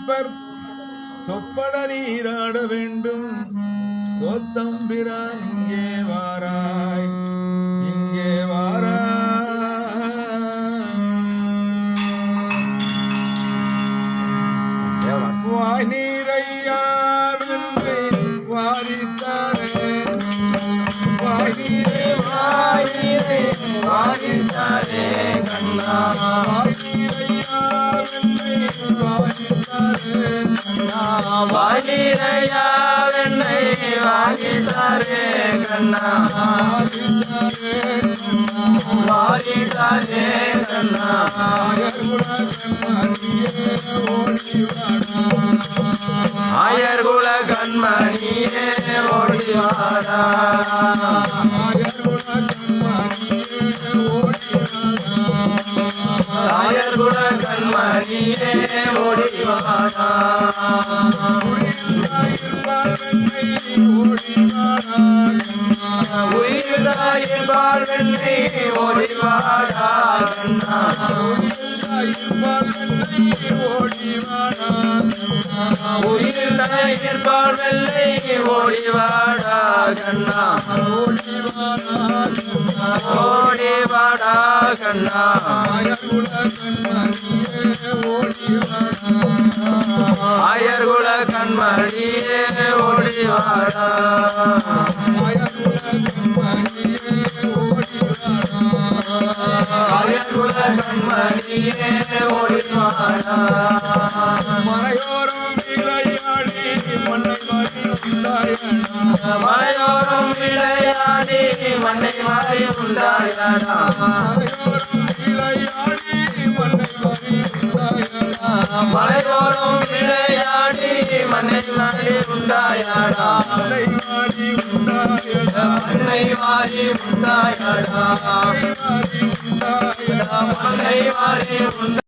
அப்பர் சொப்பட நீராட வேண்டும் சோத்தம்பிரான் இங்கே வாராய் இங்கே வாராய் நீரையா வென்றை வாரித்தாரே வாரித்தாரே கண்ணா வாரிரையா வென்றை வாரித்தாரே வாலிரையா வெண்ணை வாங்கித்தாரே கண்ணா வாரித்தாரே கண்ணா ஆயர்குல கண்மணியே ஓடிவாடா ஆயர்குல கண்மணியே ஓடிவாடா உயிர்தாயிர்பால் வெண்ணை ஓடிவாடா கண்ணா உயிர்தாயிர்பால் வெள்ளை ஓடிவாடா கண்ணா ஓடிவாடா கண்ணா ஆயர்குல கண்மணியே ஓடிவாடா ஆயர்குல கண்மணியே ஓடிவாடா மலையோரம் விளையாடி மண்ணை மாறி உண்டாயடா மலையோரம் விளையாடி மண்ணை மாறி உண்டாயடா மலையோரம் விளையாடி மண்ணை மாறி உண்டாயடா மலை மாறி உண்டாயடா மண்ணை மாறி உண்டாயடா மண்ணை மாறி உண்டாயடா